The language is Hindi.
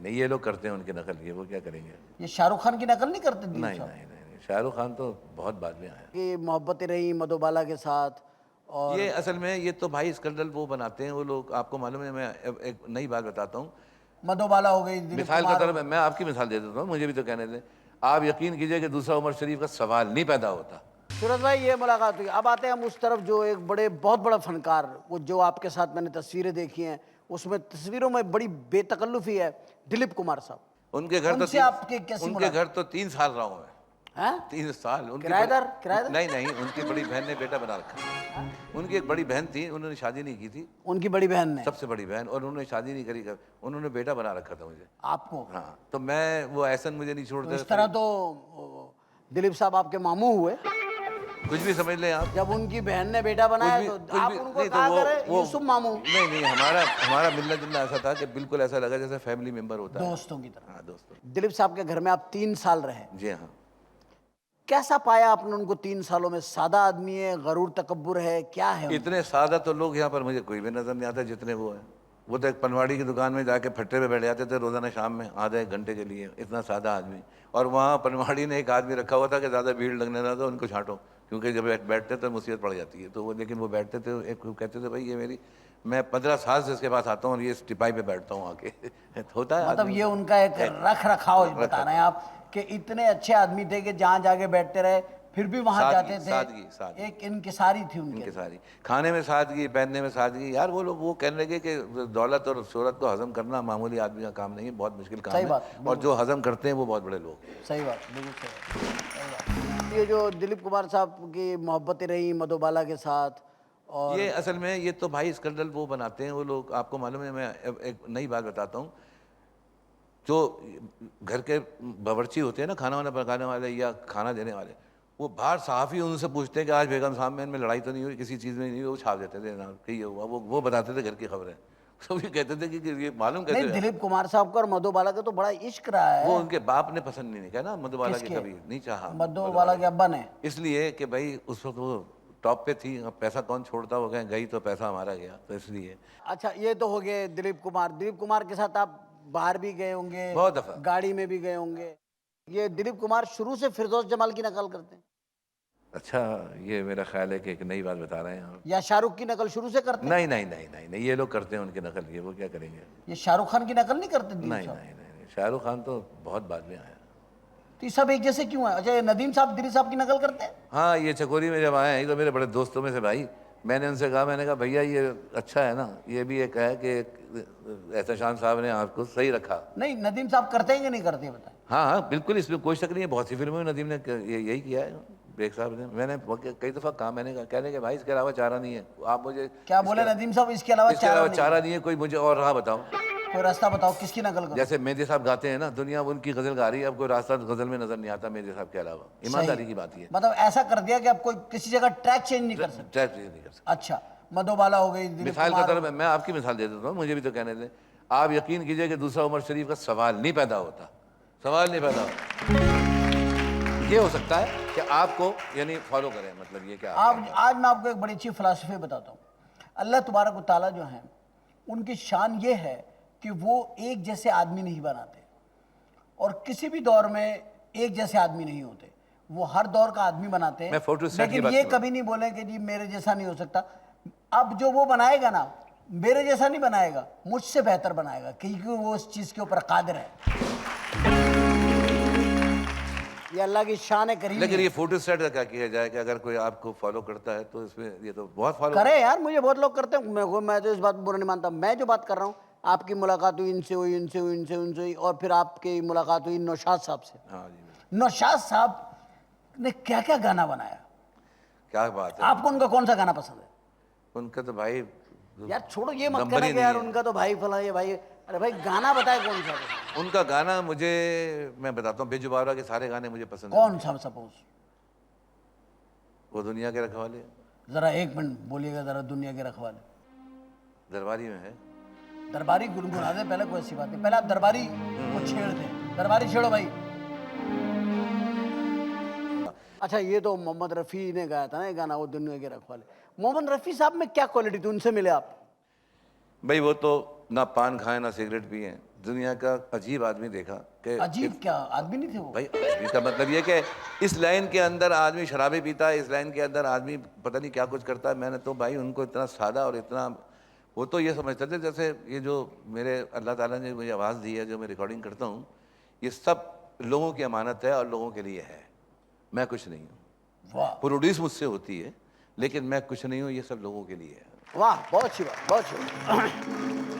नहीं, ये लोग करते हैं उनकी नकल, ये वो क्या करेंगे। ये शाहरुख खान की नकल नहीं करते दिलीप नहीं साहब? नहीं नहीं नहीं, शाहरुख खान तो बहुत बाद में आया। कि मोहब्बतें रही मधुबाला के साथ और ये असल में ये तो भाई स्कैंडल वो बनाते हैं वो लोग, आपको मालूम है। मैं एक नई बात बताता हूँ। मधुबाला हो गई, दिलीप मिसाल के कुमार तौर हो पर गए। मैं आपकी मिसाल दे देता हूँ, मुझे भी तो कहने दें। आप यकीन कीजिए कि दूसरा उमर शरीफ का सवाल नहीं पैदा होता। सूरज भाई ये मुलाकात हुई, अब आते हैं हम उस तरफ जो एक बहुत बड़ा फनकार, वो जो आपके साथ मैंने तस्वीरें देखी हैं उसमें तस्वीरों में बड़ी बेतकल्लुफी है दिलीप कुमार साहब। उनके घर तो उनसे आपकी कैसी उनके घर मुलाकात? तो 3 साल रहा हूँ मैं। हैं? 3 साल उनकी किराएदार किराएदार? नहीं नहीं, उनकी बड़ी बहन ने बेटा बना रखा है। उनकी एक बड़ी बहन थी, उन्होंने शादी नहीं की थी। उनकी बड़ी बहन ने सबसे बड़ी बहन, और उन्होंने शादी नहीं करी, उन्होंने बेटा बना रखा था मुझे। आपको? हाँ, तो मैं वो ऐसा मुझे नहीं तो छोड़ते। इस तरह तो दिलीप साहब आपके मामू हुए। कुछ भी समझ लें आप। जब उनकी बहन ने बेटा बनाया तो आप उनको नहीं, तो कहा करें यूसुफ मामू। नहीं नहीं, हमारा हमारा मिलना जुलना ऐसा था कि बिल्कुल ऐसा लगा जैसे फैमिली मेंबर होता है। दोस्तों की तरह। हाँ, दोस्तों। दिलीप साहब के घर में आप 3 साल रहे, जी हाँ। कैसा पाया आपने उनको 3 सालों में? सादा आदमी है, गरूर तकब्बुर है, क्या है उनका? इतने सादा तो लोग यहाँ पर मुझे कोई भी नजर नहीं आता जितने वो है। वो तो एक पनवाड़ी की दुकान में जाके फट्टे पे बैठ जाते थे रोजाना शाम में आधा 1 घंटे के लिए, इतना सादा आदमी। और वहाँ पनवाड़ी ने एक आदमी रखा हुआ था कि ज़्यादा भीड़ लगने ना तो उनको छांटो, क्योंकि जब बैठते तो मुसीबत पड़ जाती है। तो वो, लेकिन वो बैठते थे, एक कहते थे भाई ये मैं 15 साल से इसके पास आता हूँ और ये इस टिपाई पे बैठता हूँ आके। होता है मतलब आदमी ये को। उनका एक रख रखाव बता रहे हैं आप कि इतने अच्छे आदमी थे कि जहाँ जाके बैठते रहे फिर भी वहां जाते थे। सादगी एक इनकिसारी थी उनके इनके सारी, खाने में सादगी, पहनने में सादगी। यार वो लोग वो कहने लगे कि दौलत और शोहरत को हजम करना मामूली आदमी का काम नहीं है, बहुत मुश्किल काम सही है। बात, और जो हजम करते हैं वो बहुत बड़े लोग हैं। सही बात, बिल्कुल सही बात। ये जो दिलीप कुमार साहब की मोहब्बतें रही मधुबाला के साथ और ये असल में ये तो भाई स्कैंडल वो बनाते हैं वो लोग, आपको मालूम है। मैं एक नई बात बताता हूँ। जो घर के बावर्ची होते हैं ना, खाना वाना पकाने वाले या खाना देने वाले, वो बाहर सहाफ़ी उनसे पूछते हैं कि आज बेगम साहब में इनमें लड़ाई तो नहीं हुई, किसी चीज़ में नहीं हुई, वो छाप देते थे ना कि ये हुआ। वो बताते थे घर की खबरें। तो ये कहते थे कि ये मालूम नहीं, कैसे है? दिलीप कुमार साहब का और मधुबाला का तो बड़ा इश्क रहा वो है। उनके बाप ने पसंद नहीं किया ना, मधुबाला के किसके? कभी नहीं चाहा। मधुबाला के अब्बा ने? इसलिए कि भाई उस वक्त वो टॉप पे थी, अब पैसा कौन छोड़ता, हो गए गई तो पैसा हमारा गया, तो इसलिए। अच्छा, ये तो हो गए दिलीप कुमार। दिलीप कुमार के साथ आप बाहर भी गए होंगे, बहुत दफ़ा। गाड़ी में भी गए होंगे। ये दिलीप कुमार शुरू से फिरदौस जमाल की नकल करते हैं अच्छा, ये मेरा ख्याल है कि एक नई बात बता रहे हैं आप। या शाहरुख की नकल शुरू से करते हैं? नहीं नहीं नहीं नहीं नहीं, ये लोग करते हैं उनकी नकल, ये वो क्या करेंगे। ये शाहरुख खान की नकल नहीं करते दिलीप नहीं साहब? नहीं नहीं नहीं, शाहरुख खान तो बहुत बाद में आया। तो ये सब एक जैसे क्यों है? अच्छा, ये नदीम साहब दिलीप साहब की नकल करते हैं? हाँ, ये चकोरी में जब आए हैं, ये तो मेरे बड़े दोस्तों में से भाई। मैंने उनसे कहा, मैंने कहा भैया ये अच्छा है ना, ये भी एक है कि एहतशाम साहब ने आपको सही रखा। नहीं, नदीम साहब करते हैं कि नहीं करते बताएं। हाँ हाँ बिल्कुल, इसमें कोई शक नहीं है। बहुत सी फिल्मों में नदीम ने यही किया है, बेग साहब ने। मैंने कई दफ़ा कहा, मैंने कहा, कहने के भाई इसके अलावा चारा नहीं है, आप मुझे क्या बोले नदीम साहब? इसके अलावा चारा नहीं है, कोई मुझे और राह बताओ। कोई रास्ता बताओ, किसकी नकल करो? जैसे मेहदी साहब गाते हैं ना, दुनिया उनकी गजल गा रही है, अब कोई रास्ता गजल में नजर नहीं आता मेहदी साहब के अलावा। ईमानदारी की बात है। मतलब ऐसा कर दिया कि आप कोई किसी जगह ट्रैक चेंज नहीं कर सकते। ट्रैक नहीं कर सकते। अच्छा, मधुबाला हो गई, दिलीप मिसाल के कुमार तौर हो पर मैं आपकी मिसाल दे देता हूँ, मुझे भी तो कहने दें। आप यकीन कीजिए कि दूसरा उमर शरीफ का सवाल नहीं पैदा होता। सवाल नहीं पैदा होता। ये हो सकता है कि आपको यानी फॉलो करें, मतलब ये क्या आप आज मैं आपको एक बड़ी अच्छी फिलॉसफी बताता हूँ। अल्लाह तबारक व तआला जो है उनकी शान ये है कि वो एक जैसे आदमी नहीं बनाते और किसी भी दौर में एक जैसे आदमी नहीं होते। वो हर दौर का आदमी बनाते हैं। मैं फोटो सेट की लेकिन बात ये कर रहा कभी नहीं बोले कि जी मेरे जैसा नहीं हो सकता। अब जो वो बनाएगा ना, मेरे जैसा नहीं बनाएगा, मुझसे बेहतर बनाएगा, क्योंकि वो उस चीज के ऊपर कादिर है। ये अल्लाह की शान है करीम। लेकिन ये फोटो सेट का क्या किया जाए कि अगर कोई आपको फॉलो करता है तो इसमें ये तो बहुत फॉलो करे यार, मुझे बहुत लोग करते हैं। मैं तो इस बात को बुरा नहीं मानता। मैं जो बात कर रहा हूँ, आपकी मुलाकात हुई इनसे हुई, इनसे हुई, इनसे उनसे हुई, और फिर आपकी मुलाकात हुई नौशाद साहब से। हाँ जी, नौशाद साहब ने क्या क्या गाना बनाया? क्या बात है। आपको उनका कौन सा गाना पसंद है? उनका तो भाई यार छोड़ो, ये मत नंबर कहना ही कि यार नहीं है। उनका तो भाई फला, ये भाई। अरे भाई गाना बताए कौन सा पसंद? उनका गाना मुझे, मैं बताता हूँ, बेजुबारा के सारे गाने मुझे पसंद कौन सा? सपोज वो दुनिया के रखवाले, जरा एक मिनट बोलिएगा जरा। दुनिया के रखवाले दरबारी में है। दरबारी गुनगुना दे पहले, कोई ऐसी बात नहीं। पहले आप दरबारी को छेड़ दे। दरबारी छेड़ो भाई। अच्छा, ये तो मोहम्मद रफ़ी ने गाया था ना ये गाना, वो दुनिया के रखवाले। मोहम्मद रफ़ी साहब में क्या क्वालिटी थी? उनसे मिले आप? भाई वो तो ना पान खाए ना सिगरेट पिए, दुनिया का अजीब आदमी देखा कि अजीब क्या आदमी नहीं थे वो? भाई अजीब का मतलब ये कि इस लाइन के अंदर आदमी शराबी पीता है, इस लाइन के अंदर आदमी पता नहीं क्या कुछ करता है। मैंने तो भाई उनको इतना सादा और इतना, वो तो ये समझते थे जैसे ये जो मेरे अल्लाह ताला ने मुझे आवाज़ दी है, जो मैं रिकॉर्डिंग करता हूँ, ये सब लोगों की अमानत है और लोगों के लिए है, मैं कुछ नहीं हूँ। वाह प्रोड्यूस मुझसे होती है लेकिन मैं कुछ नहीं हूँ, ये सब लोगों के लिए है। वाह, बहुत अच्छी बात, बहुत अच्छी बात।